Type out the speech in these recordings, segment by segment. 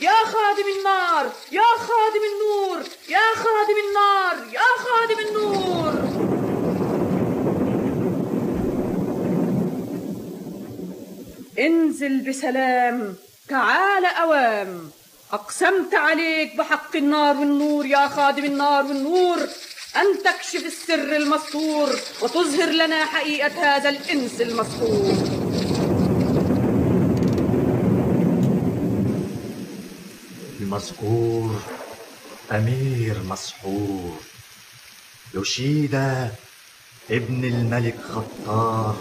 يا خادم النار، يا خادم النور، يا خادم النار، يا خادم النور. انزل بسلام، تعال أوام. أقسمت عليك بحق النار والنور يا خادم النار والنور أن تكشف السر المستور وتظهر لنا حقيقة هذا الإنس المسحور. المذكور أمير مسحور، يوشيدا ابن الملك خطار،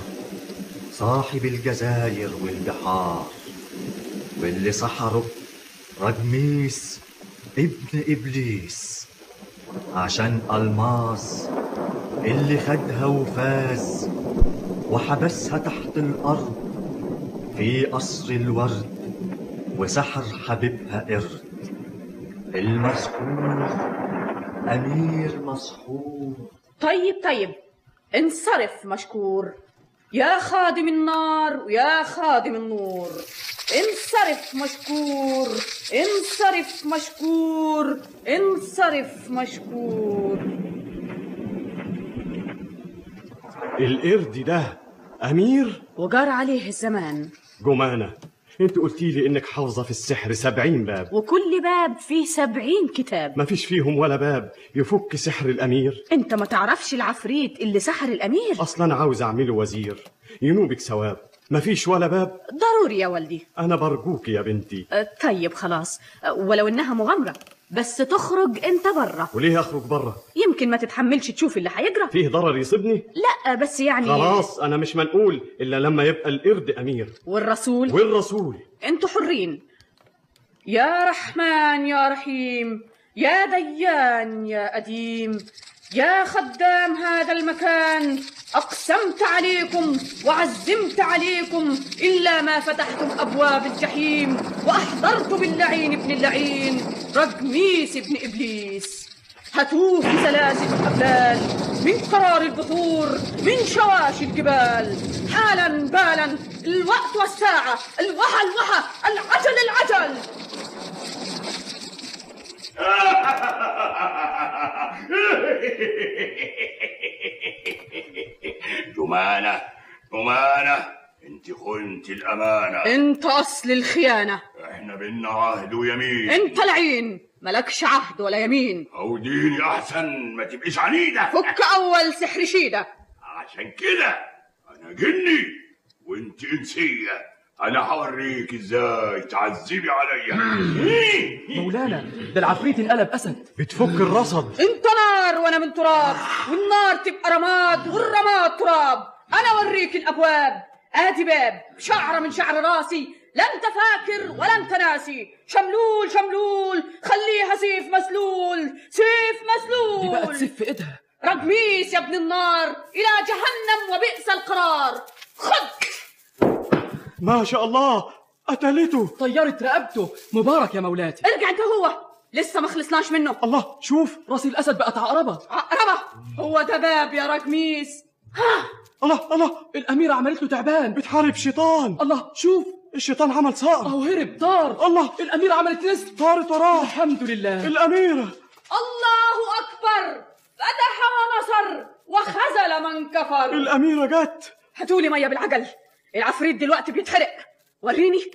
صاحب الجزاير والبحار، واللي سحره رجميس ابن إبليس عشان ألماس اللي خدها وفاز وحبسها تحت الأرض في قصر الورد وسحر حبيبها قرد. المذكور أمير مسحور. طيب انصرف مشكور يا خادم النار ويا خادم النور. انصرف مشكور، انصرف مشكور، انصرف مشكور. القرد ده أمير وجار عليه الزمان. جمانة، انت قلتي لي انك حافظة في السحر 70 باب، وكل باب فيه 70 كتاب، مفيش فيهم ولا باب يفك سحر الأمير. انت ما تعرفش العفريت اللي سحر الأمير؟ أصلا عاوز أعمله وزير ينوبك ثواب، مفيش ولا باب. ضروري يا والدي. أنا برجوك يا بنتي. طيب خلاص، ولو إنها مغامرة بس تخرج انت برا. وليه أخرج برا؟ يمكن ما تتحملش تشوف اللي هيجرى. فيه ضرر يصيبني؟ لا بس يعني خلاص أنا مش منقول إلا لما يبقى القرد أمير. والرسول انتوا حرين. يا رحمن يا رحيم، يا ديان يا أديم، يا خدام هذا المكان، أقسمت عليكم وعزمت عليكم إلا ما فتحتم أبواب الجحيم وأحضرت باللعين ابن اللعين رجميس ابن إبليس. هاتوه في سلاسل الأبلال من قرار البحور من شواشي الجبال. حالا بالا، الوقت والساعة، الوحى العجل العجل. جمانة انت خنت الأمانة. انت أصل الخيانة. احنا بينا عهد ويمين. انت لعين ملكش عهد ولا يمين. عوديني أحسن ما تبقيش عنيدة. فك أول سحر شيدة. عشان كده أنا جني وانت إنسية. أنا هوريك إزاي تعذبي عليا. مولانا ده العفريت انقلب أسد. بتفك الرصد. انت نار وانا من تراب، والنار تبقى رماد والرماد تراب. انا اوريك الابواب. ادي باب شعره من شعر راسي، لا انت فاكر ولا انت ناسي. شملول خليها سيف مسلول، سيف مسلول. دي بقت سيف في ايدها. رجميس يا ابن النار الى جهنم وبئس القرار. خد. ما شاء الله قتلته، طيرت رقبته. مبارك يا مولاتي. ارجع انت، هو لسه ما خلصناش منه. الله شوف راس الاسد بقت عقربه. هو ده باب يا رجميس. الله الاميره عملت له تعبان، بتحارب شيطان. الله شوف الشيطان عمل صقر اهو هرب طار. الله الاميره عملت نسر طارت وراه. الحمد لله. الاميره. الله اكبر، فتح ونصر وخذل من كفر. الاميره جت. هاتولي ميه بالعجل، العفريت دلوقتي بيتحرق. وريني.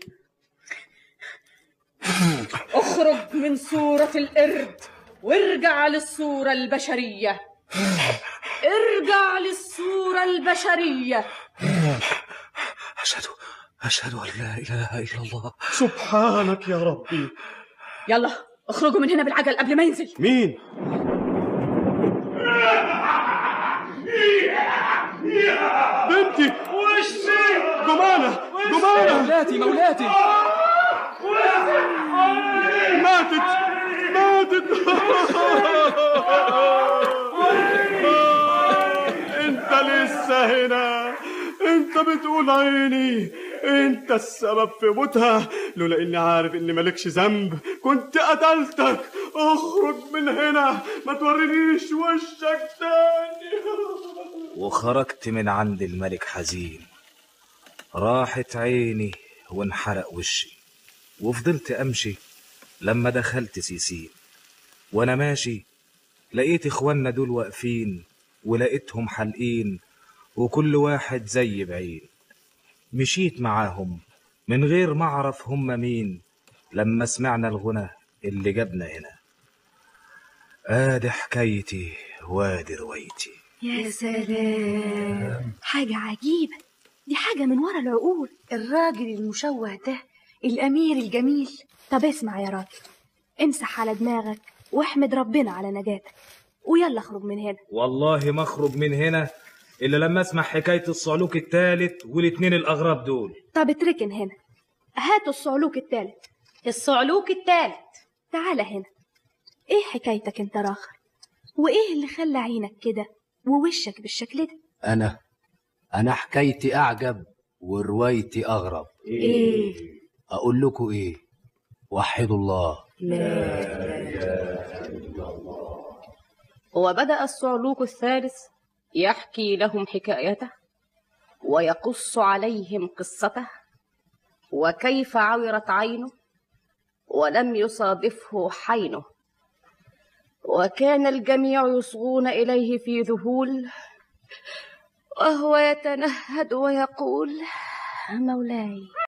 اخرج من صورة القرد وارجع للصورة البشرية. ارجع للصورة البشرية. أشهد أن لا إله إلا الله. سبحانك يا ربي. يلا اخرجوا من هنا بالعجل قبل ما ينزل. مين؟ بنتي. وشي جمانة مولاتي ماتت. انت لسه هنا، انت بتقول عيني، انت السبب في موتها. لولا اني عارف اني مالكش ذنب كنت قتلتك. اخرج من هنا، ما تورينيش وشك تاني. وخرجت من عند الملك حزين، راحت عيني وانحرق وشي، وفضلت امشي لما دخلت سيسين وانا ماشي لقيت اخواننا دول واقفين ولقيتهم حلقين وكل واحد زي بعين. مشيت معاهم من غير ما اعرف هم مين لما سمعنا الغنى اللي جابنا هنا. ادي حكايتي وادي روايتي. يا سلام، حاجة عجيبة، دي حاجة من ورا العقول. الراجل المشوه ده الأمير الجميل. طب اسمع يا راجل، امسح على دماغك واحمد ربنا على نجاتك ويلا اخرج من هنا. والله ما اخرج من هنا الا لما اسمع حكاية الصعلوك الثالث والاتنين الاغراب دول. طب اتركن هنا، هاتوا الصعلوك الثالث. الصعلوك الثالث، تعال هنا. ايه حكايتك انت راخر؟ وايه اللي خلى عينك كده ووشك بالشكل ده؟ انا حكايتي اعجب وروايتي اغرب. ايه؟ اقول لكم ايه؟ وحدوا الله. وبدأ الصعلوك الثالث يحكي لهم حكايته ويقص عليهم قصته وكيف عورت عينه ولم يصادفه حينه، وكان الجميع يصغون إليه في ذهول وهو يتنهد ويقول: مولاي